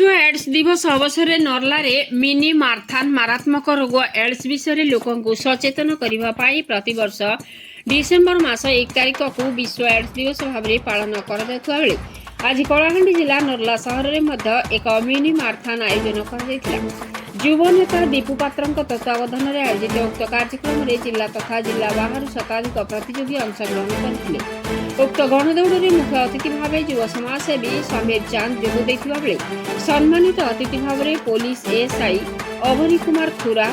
विश्व एड्स दिवस अवसर में नर्ला मिनी माराथन मारात्मक रोग एड्स विषय लोक सचेतन करने प्रतिवर्ष डिसेम्बर मास 1 तारिख को विश्व एड्स दिवस भाव में पालन कर आज कलाहांडी जिला नर्ला सहर में एक मिनी माराथन आयोजन कर युव नेता दीपू पात्र तत्वावधान में आयोजित उक्त कार्यक्रम में जिला तथा जिला बाहर शताधिक प्रतियोगी अंशग्रहण करते। उक्त गणदौड़ में मुख्य अतिथि भाव युव समाजसेवी समीर चांद जोग बेले सम्मानित अतिथि भाव में पुलिस एएसआई अवनी कुमार खुरा,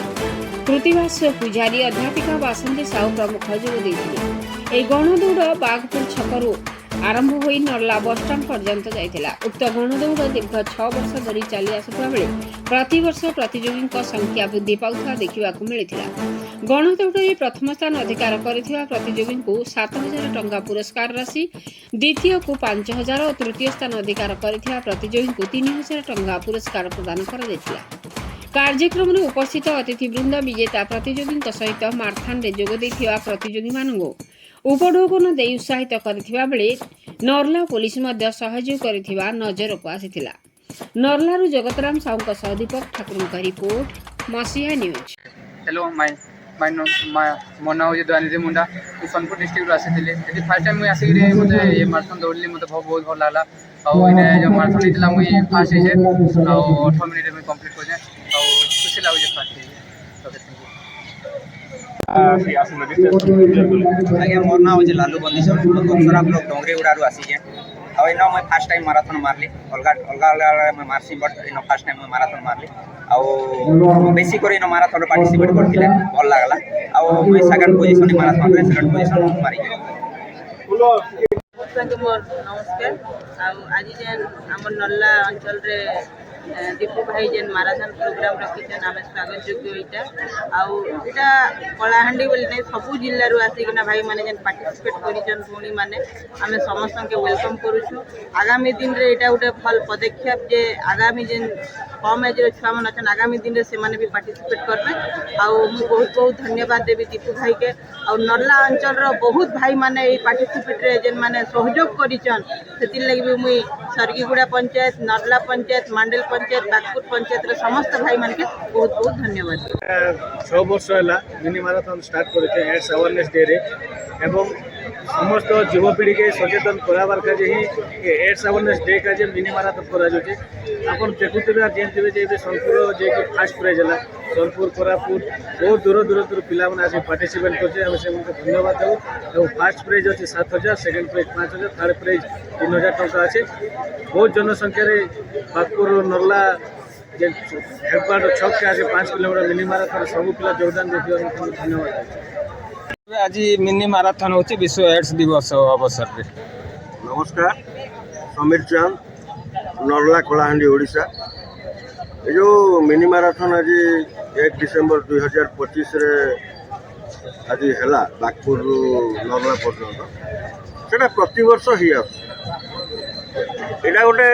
कृतिवास पूजारी, अध्यापिका बासंती साहू प्रमुख जोग गणदौड़ बागपुर छकरू आरंभ हो नर्ला बसस्टाण्ड पर्यंत जाइथिला। उक्त गणदौड़ दीर्घ 6 वर्ष धरी चली आसुवा बेले प्रतिवर्ष प्रतियोगी संख्या वृद्धि पाउथवा देखा मिलिथिला। गणदौड़ में प्रथम स्थान अधिकार करथिबा प्रतियोगी को 7,000 टंका पुरस्कार राशि, द्वितीय को 5,000 और तृतीय स्थान अधिकार करथिबा प्रतियोगी को 3,000 टंका पुरस्कार प्रदान कर दैथिला। कार्यक्रम में उपस्थित अतिथिवृंद विजेता प्रतियोगी सहित माराथन में जोग देथिबा प्रतियोगी मानू उपढौकन दे उत्साहित करथिबा बेले नर्ला पुलिस मध्य सहयोग करथिबा नजर को आसीथिला। नर्लारू जगतराम साहू सह दीपक ठाकुर का रिपोर्ट मसीहा न्यूज। हेलो मो ना हूँ दयानिधि मुंडा सोनपुर डिस्ट्रिक्ट आसी फर्स्ट टाइम मुझे आसिक ये माराथन दौड़ली मतलब बहुत भल लगा जो माराथन होता मुझे फास्ट होचे 18 मिनिट में कंप्लीट हो खुशी लगे फास्ट आज्ञा मोर ना हूँ लालू बंदी बक्सरा ब्लॉक डोंगरीगुड़ा आसीचे आना मुझे फास्ट टाइम माराथन मारली अलग अलग मैं मारसी but in fast time marathon मारली बेसी कर इन माराथन पार्टिसिपेट करते भल लगला मुझे सेकंड पोजीशन माराथन में सेकंड पोजीशन मारी नमस्कार आज जेन आम नल्ला अंचल रे दीपू भाई जेन माराथन प्रोग्राम रखीछन आम स्वागत योग्य आईटा कलाहांडी बोली नहीं सबू जिलू आसिकना भाई मैंने जेन पार्टिसिपेट करिछन भौणी मैंने आम समस्त के वेलकम करुछु। आगामी दिन रे एटा गोटे भल पदक्षेप जे आगामी जेन कम एज छुआ मन अच्छे आगामी दिन में से भी पार्टिसिपेट करबे मुझे बहुत बहुत धन्यवाद देवी दीपू भाई के नर्ला अंचल बहुत भाई माने पार्टिसिपेट रे जेन माने सहयोग करिछन सेतिर लगी भी मुई सरगीगुड़ा पंचायत, नर्ला पंचायत, मांडेल पंचायत, बागपुर पंचायत रे समस्त भाई मान के बहुत बहुत धन्यवाद। 6 वर्ष है मिनी माराथन स्टार्ट करते एड्स अवेयरनेस डे रे एवं समस्त युवपीढ़ी के सचेतन करार का एड्स अवेयरनेस डे का मिनी माराथन कर देखुथे जानते सोनपुर जे कि फास्ट प्राइज है सोनपुर कोरापुट बहुत दूर दूर दूर पिला आस पार्टिसिपेट करते धन्यवाद देव। फास्ट प्राइज अच्छे 7,000, सेकेंड प्राइज 5,000, थर्ड प्राइज 3,000 टंका अच्छे। बहुत जनसंख्या बागपुर नर्ला हेडक्वार्टर छक के आगे 5 किलोमीटर मिनी माराथन सब पिला योगदान देते धन्यवाद। आज मिनी माराथन होची विश्व एड्स दिवस अवसर में नमस्कार समीर चांद नर्ला कलाहांडी ओडिशा ये जो मिनी माराथन आज 1 डिसेम्बर 2025 रे आज है बागपुर नर्ला पर्यटन से प्रति वर्ष ही यहाँ गोटे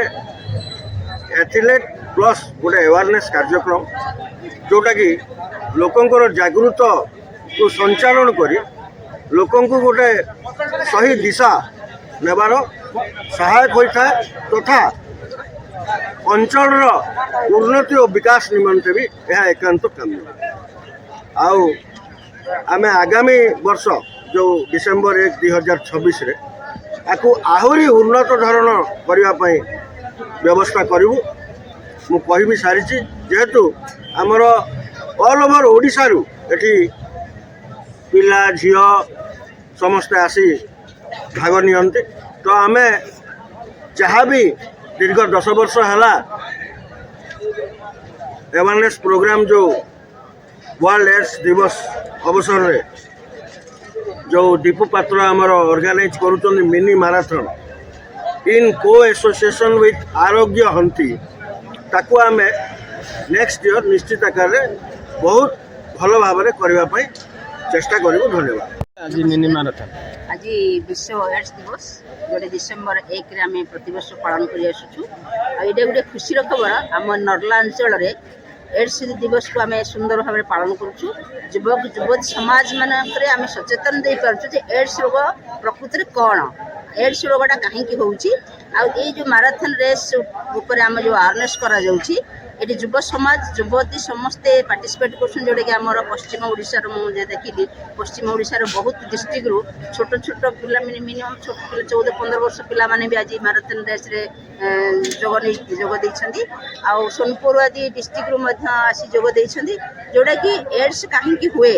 एथलीट प्लस गोटे अवेयरनेस कार्यक्रम जोटा कि लोकंकर जागृत को संचालन करी लोकंकु गोटे सही दिशा नेबार सहायक होता है तथा अंचल उन्नति और विकास निमंते भी यह एकांत काम आउ आमे आगामी वर्ष जो डिसेम्बर 1, 2026 रे आपको आहरी उन्नत धरण करने व्यवस्था करूँ मु कहि सारी जेहेतु आमर ऑल ओवर ओडिशा रु एठी पिला झियो समस्ते आसी भाग नियंते तो आमे जहाँ भी दीर्घ 10 वर्ष है अवेयरनेस प्रोग्राम जो वर्ल्ड एड्स दिवस अवसर में जो दीपू पात्र आमर ऑर्गेनाइज करुचन मिनी माराथन इन को एसोसिएशन विथ आरोग्य हंती ताकू आमे नेक्स्ट ईयर निश्चित आकार बहुत भल भाव करने चेष्टा करूँ। धन्यवाद। आज मिनी माराथन आज विश्व एड्स दिवस जोटे डिसेम्बर 1 रे आम प्रतिवर्ष पालन कर गोटे खुशी खबर आम नर्ला अंचल में एड्स दिवस को आम सुंदर भाव पालन करुँ। युवक युवती समाज मानक आम सचेतन दे पार्छु एड्स रोग प्रकृति कौन एड्स रोगटा कहीं आई जो माराथन रेस ऊपर आम जो अवेयरनेस करा जाउछि एटी युव समाज युवती समस्ते पार्टिसिपेट कर जोटा कि आम पश्चिम ओडिशार मुझे देखिली पश्चिम ओडिशार बहुत डिस्ट्रिक्ट रु छोट छोट पिला मिनिमम छोट पिला 14-15 वर्ष पिला माने भी आज माराथन रेस रे जोग देइछन्ती आउ सोनपुर आदि डिस्ट्रिक्ट रु मध्य आसी जोग देइछन्ती जोटा कि एड्स काहेकि हुए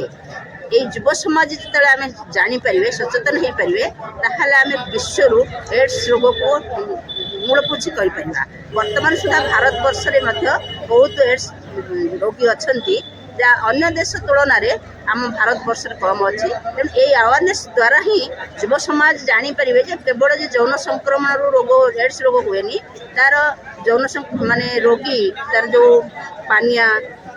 ये युव समाज जो आम जापर सचेतन हो पारे ताहले आम विश्व एड्स रोग को मूलपोछि कर वर्तमान सुधा भारत वर्ष में बहुत एड्स रोगी अच्छा जहाँ अन्य देश तुलन में आम भारत वर्ष कम अच्छी तेणु ये अवेयरनेस द्वारा ही युव समाज जापर केवल जो यौन संक्रमण रोग एड्स रोग हुए तार यौन माने रोगी तार जो पानिया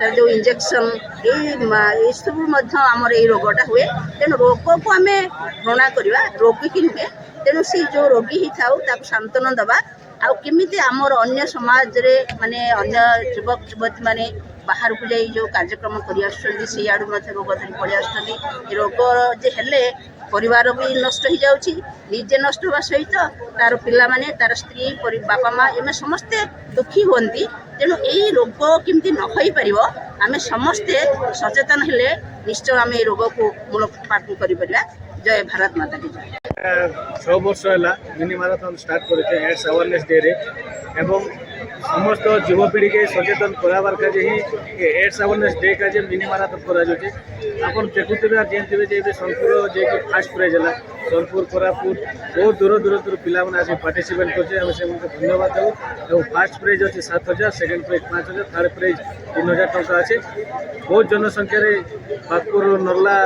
तार जो इंजेक्शन ये सब आमर ये रोगटा हुए तेणु रोग को आम घृणा करवा रोगी की नुहे तेणु से जो रोगी ही था सांत्वना दबा आउ केमिति आमर अन्य समाज रे माने अन्य युवक युवती माने बाहर को जाई जो कार्यक्रम करि आछथि से आडु मध्ये रोग धरि पड़ि आछथि रोग जे हेले परिवार भी नष्ट हो जाउछि निजे नष्ट होगा सहित तार पिला माने तार स्त्री बापा माँ एमे समस्ते दुखी होती तेणु यही रोग केमती न हो पारिबो आमे समस्ते सचेतन हेले निश्चय आम ये रोग को मूलोत्पाटन करिपरिबा। जय भारत माता की जय। 6 वर्ष है मिनी माराथन स्टार्ट करते एड्स अवेयरनेस डे रे एवं समस्त युवपीढ़ी के सचेतन कराबार का ही एड्स अवेयरनेस डे का मिनी माराथन करा जाउछे आपन देखुथिबे आ जेनथिबे जे सोनपुर जे कि फर्स्ट प्राइज हला सोनपुर कोरापुट बहुत दूर दूर पिला माने आसी पार्टिसिपेट करछे हम से धन्यवाद देउ और फर्स्ट प्राइज अछि 7000 सेकंड प्राइज 5000 थर्ड प्राइज 3000 टका अछि बहुत जनसंख्या रे बागपुर नरला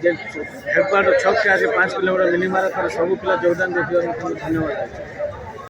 हेडक्वार्टर छक के आज 5 किलोमीटर मिनी माराथन सब पिला योगदान देथिबार धन्यवाद।